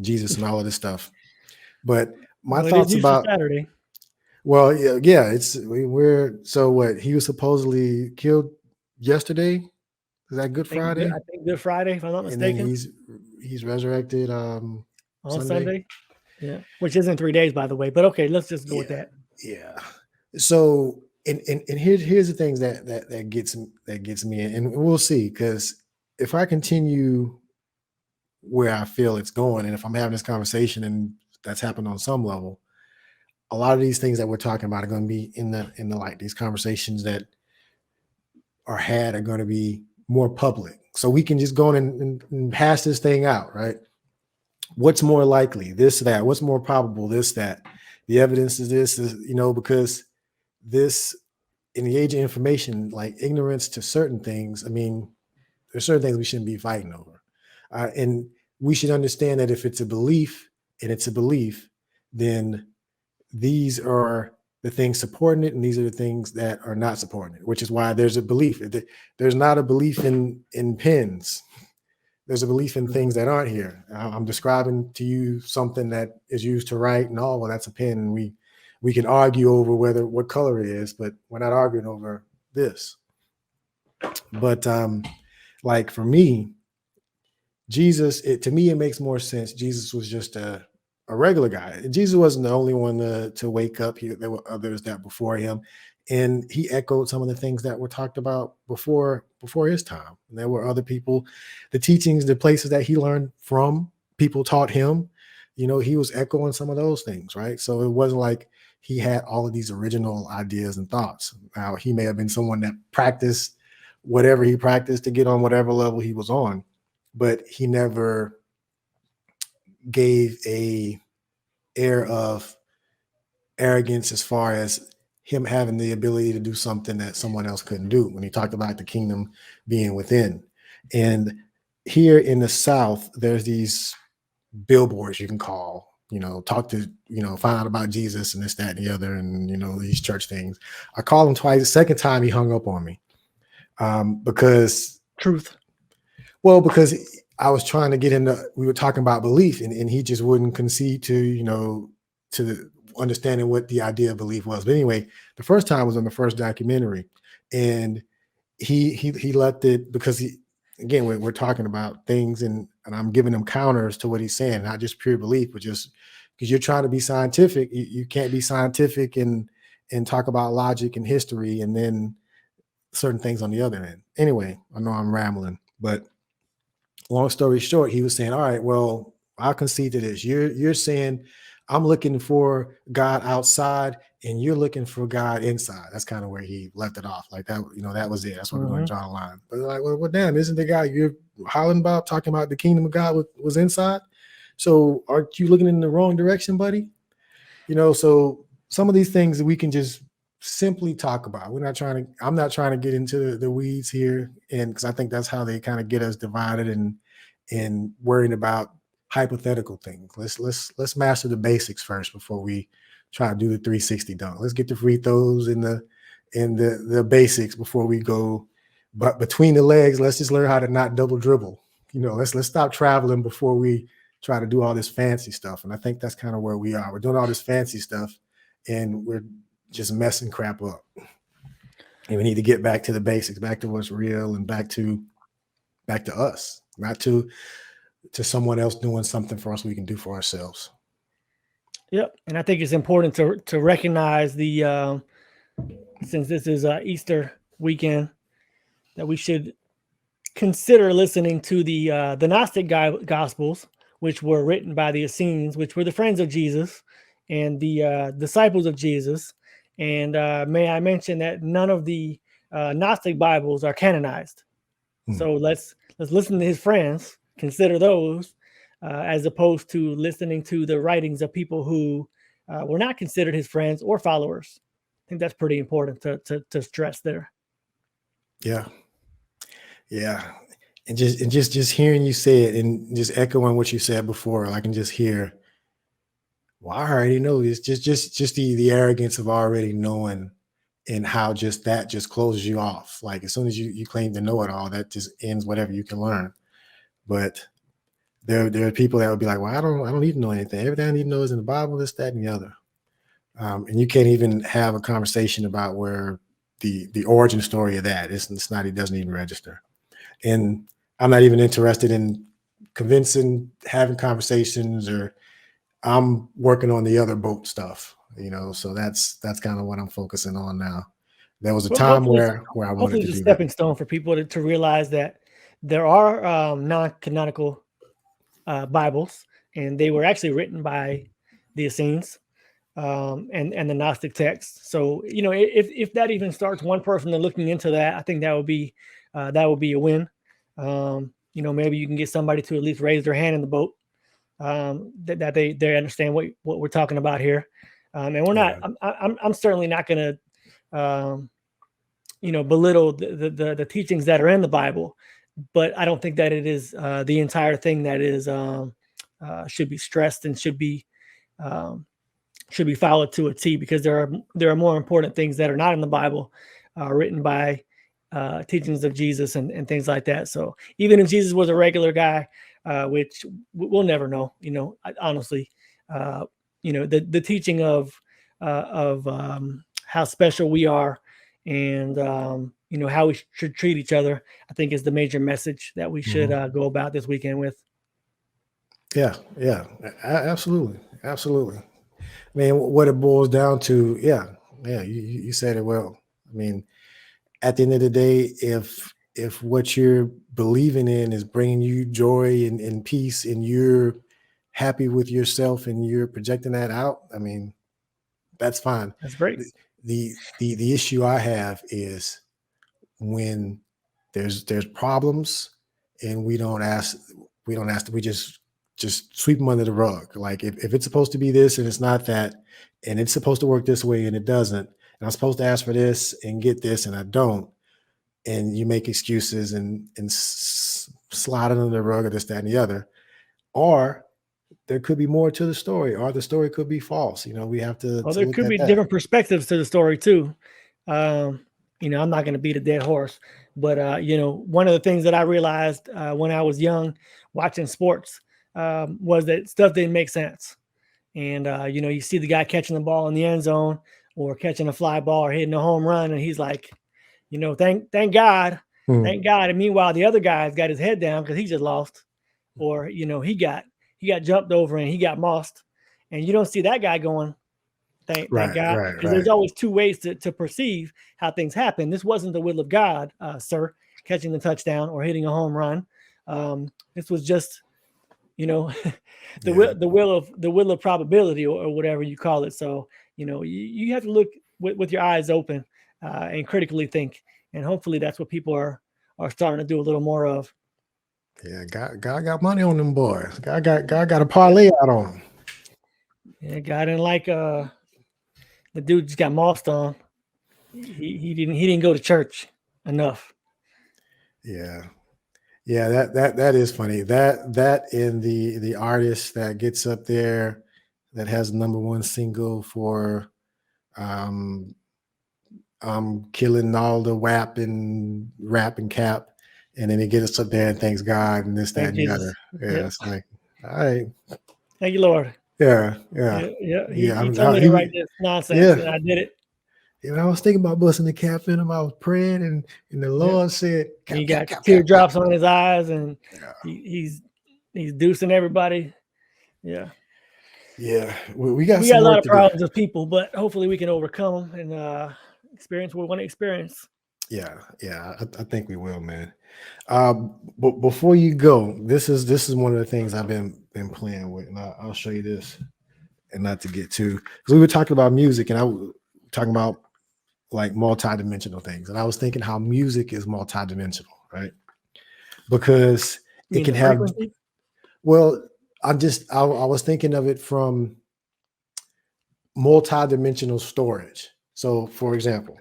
Speaker 2: Jesus and all of this stuff. But my thoughts about
Speaker 3: Saturday.
Speaker 2: Well, yeah, we're so what he was supposedly killed yesterday. Is that Good Friday?
Speaker 3: I think Good Friday, if I'm not mistaken.
Speaker 2: And then he's resurrected
Speaker 3: on Sunday. Yeah, which isn't 3 days, by the way. But okay, let's just go with that.
Speaker 2: Yeah. So and here's the things that gets me, and we'll see, because if I continue where I feel it's going, and if I'm having this conversation and that's happened on some level, a lot of these things that we're talking about are going to be in the light. These conversations that are had are going to be more public, so we can just go in and hash this thing out, right? What's more likely, this, that? What's more probable, this, that? The evidence is this, because this, in the age of information, like ignorance to certain things, I mean, there's certain things we shouldn't be fighting over. And we should understand that if it's a belief, then these are the things supporting it, and these are the things that are not supporting it, which is why there's a belief. There's not a belief in pens. There's a belief in things that aren't here. I'm describing to you something that is used to write, and well, that's a pen, and we can argue over what color it is, but we're not arguing over this. But like for me, Jesus, to me, it makes more sense. Jesus was just a regular guy. Jesus wasn't the only one to wake up. There were others that before him, and he echoed some of the things that were talked about before his time. And there were other people, the teachings, the places that he learned from, people taught him. You know, he was echoing some of those things, right? So it wasn't like he had all of these original ideas and thoughts. Now, he may have been someone that practiced whatever he practiced to get on whatever level he was on, but he never gave a air of arrogance as far as him having the ability to do something that someone else couldn't do, when he talked about the kingdom being within. And here in the South, there's these billboards you can call, talk to, find out about Jesus and this, that, and the other, and, these church things. I called him twice. The second time he hung up on me because
Speaker 3: Truth.
Speaker 2: Well, because I was trying to get into, we were talking about belief, and he just wouldn't concede to, to the understanding what the idea of belief was. But anyway, the first time was on the first documentary, and he left it because again, we're talking about things, and I'm giving him counters to what he's saying, not just pure belief, but just because you're trying to be scientific, you can't be scientific and talk about logic and history and then certain things on the other end. Anyway, I know I'm rambling, but long story short, he was saying, all right, well, I'll concede to this. You're saying I'm looking for God outside and you're looking for God inside. That's kind of where he left it off. Like that, that was it. That's where we're going to draw the line. But like, well, damn, isn't the guy you're hollering about, talking about the kingdom of God was inside? So aren't you looking in the wrong direction, buddy? So some of these things that we can just simply talk about. I'm not trying to get into the weeds here, and because I think that's how they kind of get us divided and worrying about hypothetical things. Let's master the basics first before we try to do the 360 dunk. Let's get the free throws and the basics before we go. But between the legs, let's just learn how to not double dribble. Let's stop traveling before we try to do all this fancy stuff. And I think that's kind of where we are. We're doing all this fancy stuff, and we're just messing crap up. And we need to get back to the basics, back to what's real, and back to us, not to someone else doing something for us we can do for ourselves.
Speaker 3: Yep. And I think it's important to recognize the since this is Easter weekend, that we should consider listening to the Gnostic Gospels, which were written by the Essenes, which were the friends of Jesus and the disciples of Jesus. And may I mention that none of the Gnostic Bibles are canonized. So let's listen to his friends, consider those, as opposed to listening to the writings of people who were not considered his friends or followers. I think that's pretty important to stress there.
Speaker 2: Yeah. And just hearing you say it and just echoing what you said before, I can just hear, well, I already know this. Just the arrogance of already knowing, and how that just closes you off. Like as soon as you claim to know it all, that just ends whatever you can learn. But there are people that would be like, well, I don't need to know anything. Everything I need to know is in the Bible, this, that, and the other. And you can't even have a conversation about where the origin story of that it's not, it doesn't even register. And I'm not even interested in convincing, having conversations, or I'm working on the other boat stuff, so that's kind of what I'm focusing on now. There was a time where I wanted to do
Speaker 3: a stepping stone for people to realize that there are non-canonical Bibles, and they were actually written by the Essenes and the Gnostic texts. So, if that even starts one person looking into that, I think that would be a win. Maybe you can get somebody to at least raise their hand in the boat, that they understand what we're talking about here. And we're not, I'm certainly not going to, belittle the teachings that are in the Bible, but I don't think that it is the entire thing that is should be stressed and should be should be followed to a T, because there are more important things that are not in the Bible, written by teachings of Jesus and things like that. So even if Jesus was a regular guy, which we'll never know, honestly, the teaching of how special we are, and how we should treat each other, I think is the major message that we should go about this weekend with.
Speaker 2: Yeah, absolutely, absolutely. I mean, what it boils down to, you said it well. I mean, at the end of the day, if what you're believing in is bringing you joy and peace, and you're happy with yourself and you're projecting that out, I mean, that's fine.
Speaker 3: That's great.
Speaker 2: The issue I have is when there's problems and we just sweep them under the rug. Like if it's supposed to be this and it's not that, and it's supposed to work this way and it doesn't, and I'm supposed to ask for this and get this and I don't, and you make excuses and slide it under the rug or this, that, and the other, or there could be more to the story, or the story could be false. We have to.
Speaker 3: Well, there
Speaker 2: look
Speaker 3: could
Speaker 2: at
Speaker 3: be
Speaker 2: that.
Speaker 3: different perspectives to the story too. I'm not going to beat a dead horse, but one of the things that I realized when I was young, watching sports, was that stuff didn't make sense. And you see the guy catching the ball in the end zone, or catching a fly ball, or hitting a home run, and he's like, thank God, thank God. And meanwhile, the other guy's got his head down because he just lost, or he got jumped over and he got mossed, and you don't see that guy going, thank God, because there's always two ways to perceive how things happen. This wasn't the will of God, sir, catching the touchdown or hitting a home run. This was just, the will of probability, or whatever you call it. So you have to look with your eyes open, and critically think, and hopefully that's what people are starting to do a little more of.
Speaker 2: Yeah, God got money on them boys. God got a parlay out on them.
Speaker 3: Yeah, God didn't like the dude just got mossed on. He didn't go to church enough.
Speaker 2: Yeah, that is funny. That in the artist that gets up there that has #1 single for killing all the WAP and rap and cap, and then he gets up there and thanks God and this, that, and the other. Yeah, it's like, all right.
Speaker 3: Thank you, Lord.
Speaker 2: Yeah.
Speaker 3: He told me to write this nonsense, and I did it.
Speaker 2: I was thinking about busting the cap in him. I was praying, and the Lord said,
Speaker 3: cap, he got teardrops on his eyes, and he's deucing everybody. Yeah.
Speaker 2: We got
Speaker 3: a lot of problems with people, but hopefully we can overcome them and experience what we want to experience.
Speaker 2: Yeah, I think we will, man. But before you go, this is one of the things I've been playing with, and I'll show you this, and not to get too, because we were talking about music, and I was talking about like multidimensional things, and I was thinking how music is multidimensional, right? Because it can have frequency? Well, I was thinking of it from multidimensional storage. So, for example,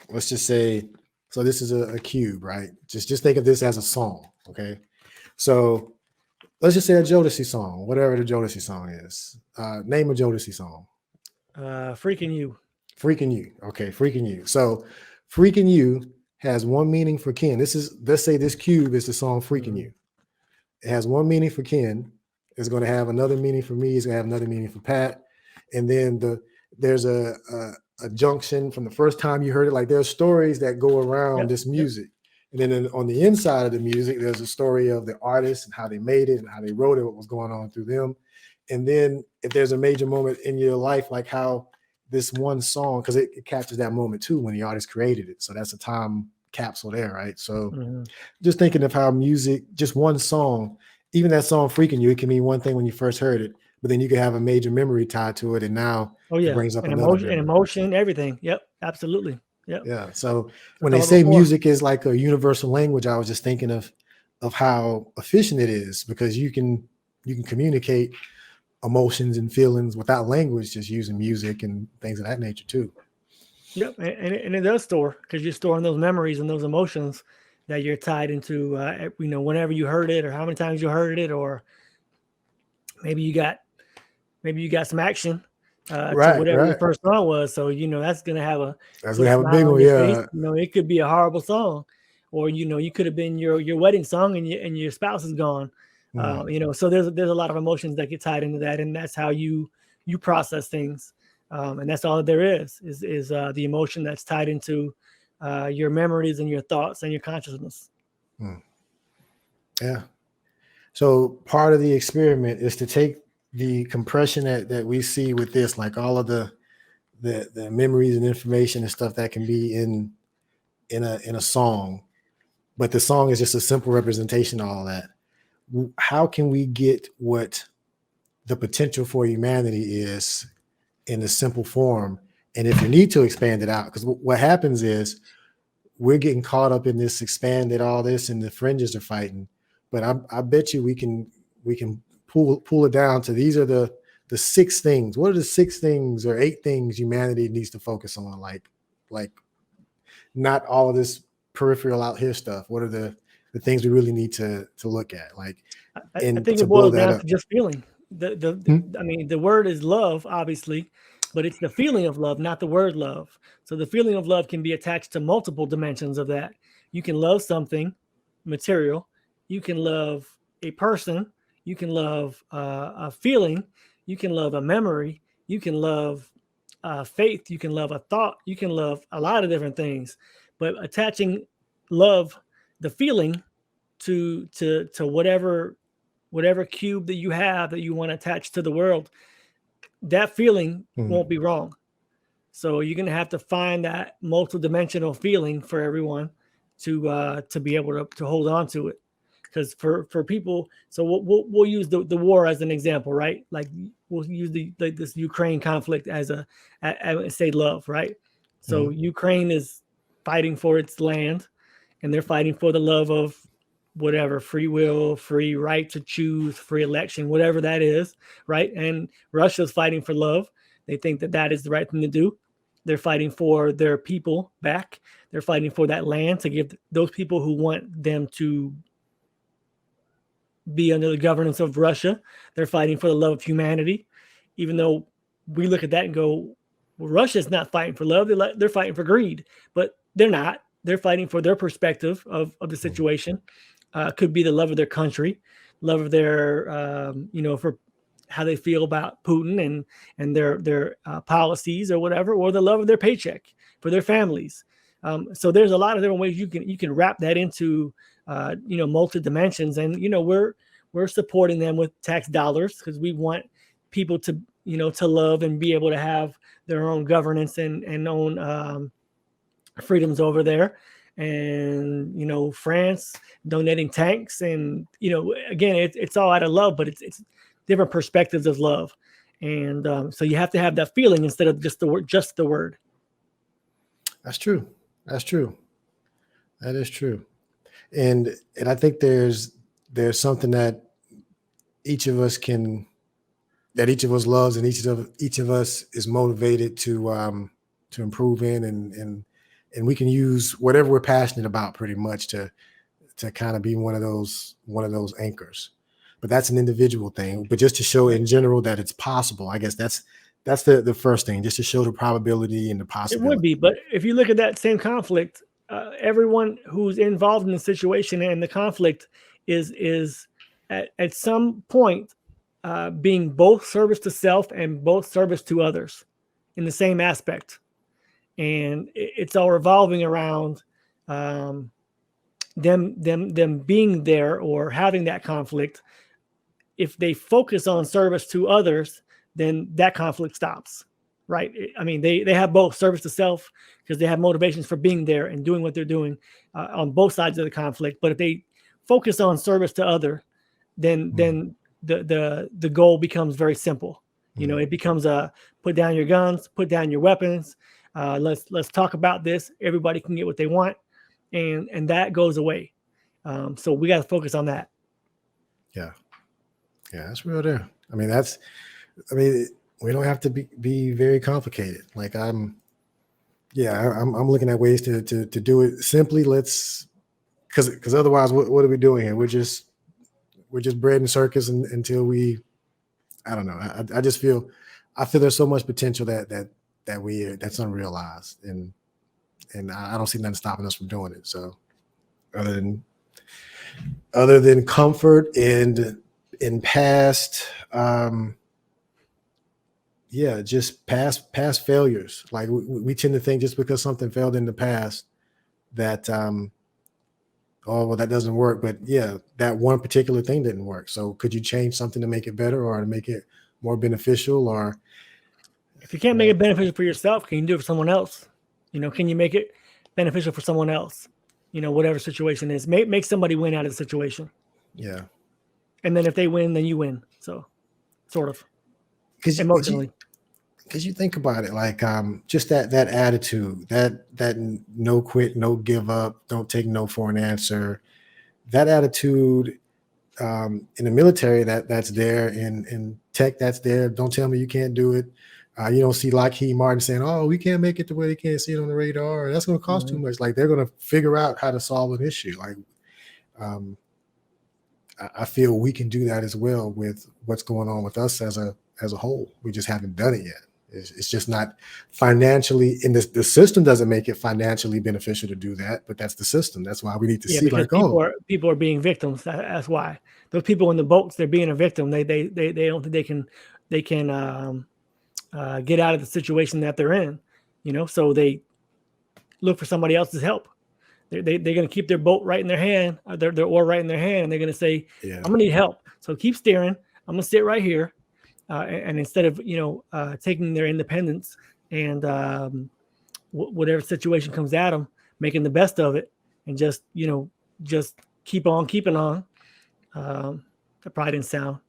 Speaker 2: let's just say, so this is a cube, right? Just think of this as a song, okay? So let's just say a Jodeci song, whatever the Jodeci song is. Name a Jodeci song.
Speaker 3: Freaking You.
Speaker 2: Freaking You. Okay, Freaking You. So Freaking You has one meaning for Ken. Let's say this cube is the song Freaking You. It has one meaning for Ken. It's going to have another meaning for me. It's going to have another meaning for Pat. And then there's a junction from the first time you heard it. Like there's stories that go around this music. And then on the inside of the music, there's a story of the artist and how they made it and how they wrote it, what was going on through them. And then if there's a major moment in your life, like how this one song, because it captures that moment too when the artist created it. So that's a time capsule there, right? So just thinking of how music, just one song, even that song Freaking You, it can mean one thing when you first heard it, but then you can have a major memory tied to it, and now it brings up another
Speaker 3: emotion, everything. Yep, absolutely. Yep.
Speaker 2: Yeah. So when they say music is like a universal language, I was just thinking of how efficient it is, because you can communicate emotions and feelings without language, just using music and things of that nature too.
Speaker 3: Yep, and it does store, because you're storing those memories and those emotions that you're tied into. Whenever you heard it, or how many times you heard it, or maybe you got some action to
Speaker 2: Right,
Speaker 3: whatever your
Speaker 2: right.
Speaker 3: first song was. So, that's going to have
Speaker 2: That's
Speaker 3: put
Speaker 2: gonna
Speaker 3: a
Speaker 2: have a
Speaker 3: smile
Speaker 2: big
Speaker 3: on
Speaker 2: one.
Speaker 3: your face.
Speaker 2: Yeah.
Speaker 3: It could be a horrible song, or, you could have been your wedding song and your spouse is gone. So there's a lot of emotions that get tied into that. And that's how you process things. And that's all that there is the emotion that's tied into your memories and your thoughts and your consciousness.
Speaker 2: Mm. Yeah. So part of the experiment is to take the compression that we see with this, like all of the memories and information and stuff that can be in a song, but the song is just a simple representation of all that. How can we get what the potential for humanity is in a simple form? And if you need to expand it out, because what happens is we're getting caught up in this expanded all this and the fringes are fighting. But I bet you we can pull it down to these are the 6 things. What are the 6 things or 8 things humanity needs to focus on? Like not all of this peripheral out here stuff. What are the things we really need to look at? Like,
Speaker 3: I
Speaker 2: and
Speaker 3: think
Speaker 2: to
Speaker 3: it
Speaker 2: blow
Speaker 3: boils
Speaker 2: that
Speaker 3: down
Speaker 2: up.
Speaker 3: to just feeling. I mean, the word is love, obviously, but it's the feeling of love, not the word love. So the feeling of love can be attached to multiple dimensions of that. You can love something material. You can love a person. You can love a feeling. You can love a memory. You can love faith. You can love a thought. You can love a lot of different things. But attaching love, the feeling, to whatever cube that you have that you want to attach to the world, that feeling won't be wrong. So you're going to have to find that multidimensional feeling for everyone to be able to hold on to it. Because for people, so we'll use the war as an example, right? Like we'll use this Ukraine conflict as say love, right? So Ukraine is fighting for its land, and they're fighting for the love of whatever, free will, free right to choose, free election, whatever that is, right? And Russia's fighting for love. They think that is the right thing to do. They're fighting for their people back. They're fighting for that land to give those people who want them to be under the governance of Russia. They're fighting for the love of humanity, even though we look at that and go, well, Russia's not fighting for love. They're fighting for greed, but they're not. They're fighting for their perspective of the situation. Could be the love of their country, love of their, for how they feel about Putin and their policies or whatever, or the love of their paycheck for their families. So there's a lot of different ways you can wrap that into multi dimensions, and we're supporting them with tax dollars because we want people to to love and be able to have their own governance and own freedoms over there. And France donating tanks, and again, it's all out of love, but it's different perspectives of love. And so you have to have that feeling instead of just the word.
Speaker 2: That's true. That is true. And I think there's something that each of us loves, and each of us is motivated to improve in, and we can use whatever we're passionate about pretty much to kind of be one of those anchors. But that's an individual thing. But just to show in general that it's possible, I guess that's the first thing, just to show the probability and the possibility.
Speaker 3: It would be, but if you look at that same conflict, everyone who's involved in the situation and the conflict is at some point being both service to self and both service to others in the same aspect. And it's all revolving around them being there or having that conflict. If they focus on service to others, then that conflict stops, right? I mean, they have both service to self because they have motivations for being there and doing what they're doing on both sides of the conflict. But if they focus on service to other, then the goal becomes very simple. It becomes put down your guns, put down your weapons. Let's talk about this. Everybody can get what they want, and that goes away. So we got to focus on that.
Speaker 2: Yeah, that's real there. I mean, we don't have to be very complicated. Like I'm looking at ways to do it simply. Because otherwise, what are we doing here? We're just bread and circus until we, I don't know. I just feel I feel there's so much potential that's unrealized, and I don't see nothing stopping us from doing it. So other than comfort and in past, just past failures. Like we tend to think just because something failed in the past that oh, well, that doesn't work. But yeah, that one particular thing didn't work. So could you change something to make it better or to make it more beneficial? Or
Speaker 3: If you can't make it beneficial for yourself, can you do it for someone else? Can you make it beneficial for someone else? Whatever situation is, make somebody win out of the situation.
Speaker 2: yeah,
Speaker 3: And then if they win, then you win. So sort of emotionally.
Speaker 2: Because you think about it, like just that attitude, that no quit, no give up, don't take no for an answer. That attitude in the military, that's there, in tech, that's there. Don't tell me you can't do it. You don't see Lockheed Martin saying, "Oh, we can't make it to where they can't see it on the radar. That's going to cost too much." Like they're going to figure out how to solve an issue. Like I feel we can do that as well with what's going on with us as a whole. We just haven't done it yet. It's just not financially in this. The system doesn't make it financially beneficial to do that, but that's the system. That's why we need to see like,
Speaker 3: people are being victims. That's why those people in the boats, they're being a victim. They don't think they can get out of the situation that they're in. So they look for somebody else's help. They're going to keep their boat right in their hand, their oar right in their hand, and they're going to say, "I'm going to need help. So keep steering. I'm going to sit right here." And instead of taking their independence and whatever situation comes at them, making the best of it, and just keep on keeping on. That probably didn't sound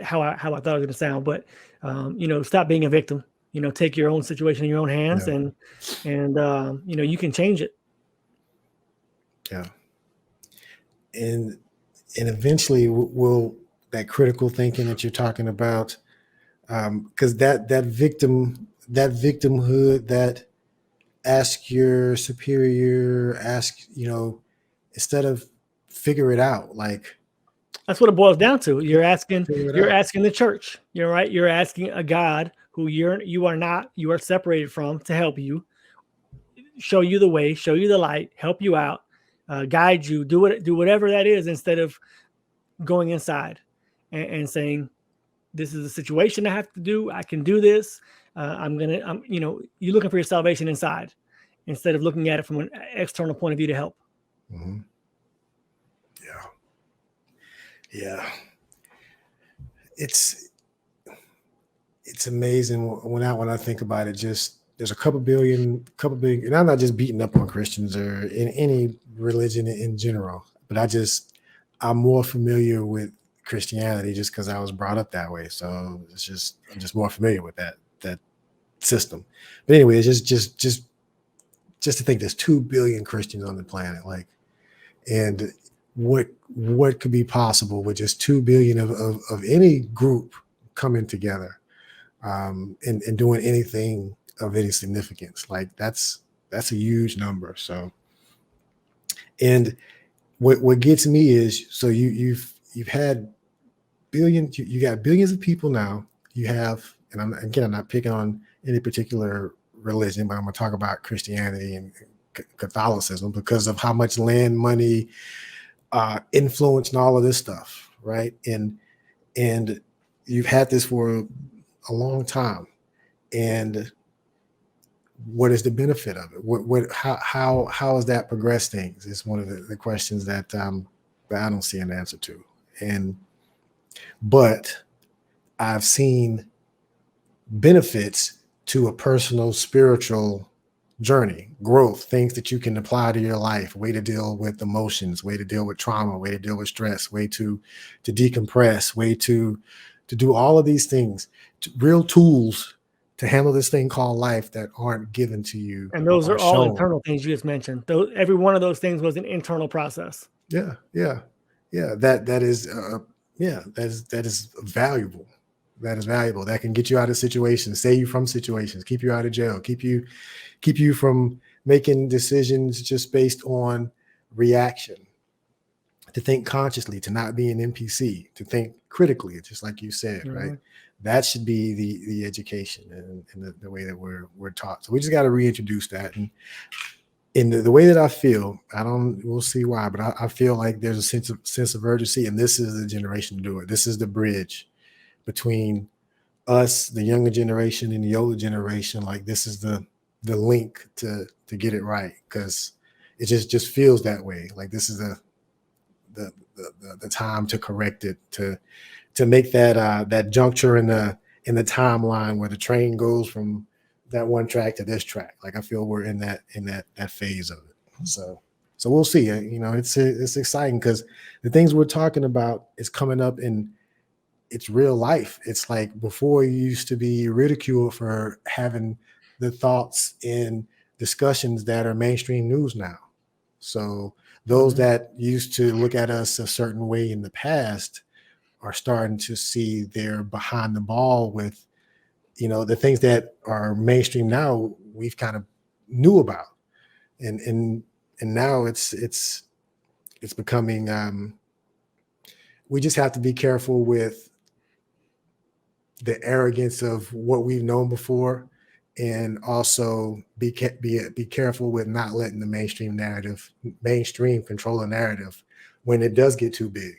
Speaker 3: how I thought it was going to sound, but stop being a victim. Take your own situation in your own hands, and you can change it.
Speaker 2: Yeah, and eventually will that critical thinking that you're talking about, because that victimhood, that ask your superior, instead of figure it out, like
Speaker 3: that's what it boils down to. You're asking the church. You're right. You're asking a God who you are separated from to help you, show you the way, show you the light, help you out, guide you, do whatever that is, instead of going inside and saying, "This is a situation I have to do. I can do this. You're looking for your salvation inside instead of looking at it from an external point of view to help.
Speaker 2: Mm-hmm. Yeah. It's amazing when I think about it. Just there's a couple billion, and I'm not just beating up on Christians or in any religion in general, but I'm more familiar with Christianity just because I was brought up that way. So I'm just more familiar with that system. But anyway, it's just to think there's 2 billion Christians on the planet, like, and what could be possible with just 2 billion of any group coming together and doing anything of any significance. Like that's a huge number. So, and what gets me is, so you've had billions, you got billions of people now. You have, and I'm not picking on any particular religion, but I'm going to talk about Christianity and Catholicism because of how much land, money, influence, and all of this stuff, right? And you've had this for a long time. And what is the benefit of it? How has that progressed things? Is one of the questions that I don't see an answer to. But I've seen benefits to a personal spiritual journey, growth, things that you can apply to your life, way to deal with emotions, way to deal with trauma, way to deal with stress, way to decompress, way to do all of these things, real tools to handle this thing called life that aren't given to you.
Speaker 3: And those are all internal things you just mentioned. Every one of those things was an internal process.
Speaker 2: Yeah. That is valuable. That is valuable. That can get you out of situations, save you from situations, keep you out of jail, keep you from making decisions just based on reaction to think consciously, to not be an NPC, to think critically, just like you said, right? That should be the education and the way that we're taught. So we just got to reintroduce that. And in the way that I feel, we'll see why, but I feel like there's a sense of urgency, and this is the generation to do it. This is the bridge between us, the younger generation, and the older generation. Like, this is the link to get it right, because it just feels that way. Like, this is the time to correct it, to make that juncture in the timeline where the train goes from that one track to this track. Like, I feel we're in that phase of it. So we'll see. It's exciting, because the things we're talking about is coming up in it's real life. It's like before, you used to be ridiculed for having the thoughts in discussions that are mainstream news now. So those that used to look at us a certain way in the past are starting to see they're behind the ball with, the things that are mainstream now, we've kind of knew about. And now it's becoming, we just have to be careful with the arrogance of what we've known before, and also be careful with not letting the mainstream control the narrative when it does get too big.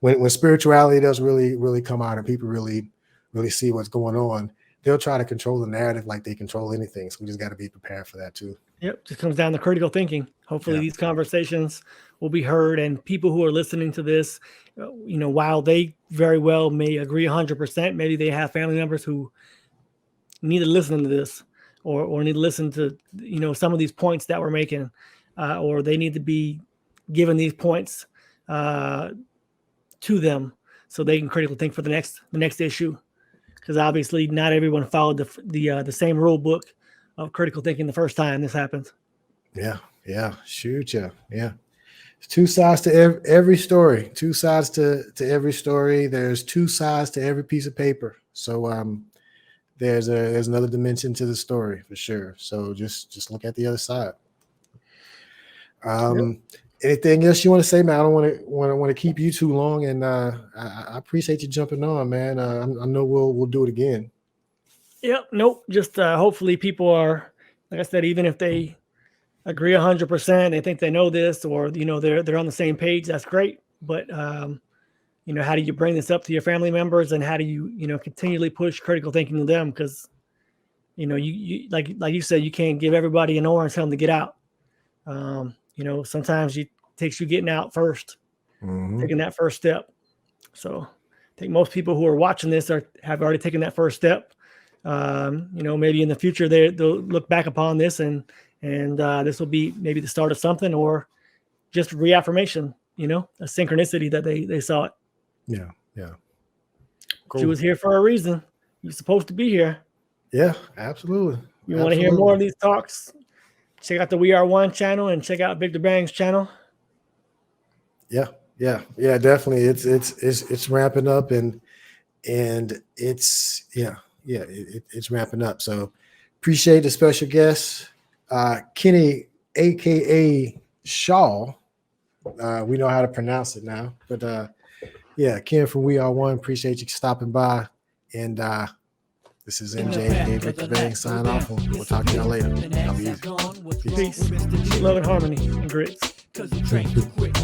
Speaker 2: When spirituality does really come out and people really see what's going on, they'll try to control the narrative like they control anything. So we just got to be prepared for that too. Yep.
Speaker 3: Just comes down to critical thinking. Hopefully these conversations will be heard, and people who are listening to this, while they very well may agree 100%, maybe they have family members who need to listen to this, or need to listen to, some of these points that we're making, or they need to be given these points to them so they can critically think for the next issue. Because obviously not everyone followed the same rule book of critical thinking the first time this happens.
Speaker 2: Yeah. Shoot. Yeah. There's two sides to every story. Two sides to every story. There's two sides to every piece of paper. So there's another dimension to the story for sure. So just look at the other side. Anything else you want to say, man? I don't want to keep you too long, and I appreciate you jumping on, man. I know we'll do it again.
Speaker 3: Yep. Nope. Just hopefully people are, like I said, even if they agree 100%, they think they know this, or they're on the same page. That's great. But how do you bring this up to your family members, and how do you continually push critical thinking to them? Because you like you said, you can't give everybody an orange tell them to get out. Sometimes it takes you getting out first, taking that first step. So I think most people who are watching this have already taken that first step. Maybe in the future they'll look back upon this and this will be maybe the start of something, or just reaffirmation, a synchronicity that they saw it.
Speaker 2: Yeah. Cool.
Speaker 3: She was here for a reason. You're supposed to be here.
Speaker 2: Yeah, absolutely.
Speaker 3: You want to hear more of these talks? Check out the We Are One channel and check out Vikterbang's channel.
Speaker 2: Yeah, definitely. It's ramping up, and it's it's ramping up. So appreciate the special guest, Kenny, aka Shaw. We know how to pronounce it now, but Ken from We Are One. Appreciate you stopping by, and this is MJ and Vikterbang sign off. We'll talk to y'all later. Y'all be easy.
Speaker 3: Peace, love, and harmony, and grits.
Speaker 4: Cause the train too quick.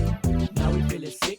Speaker 4: Now we feel it.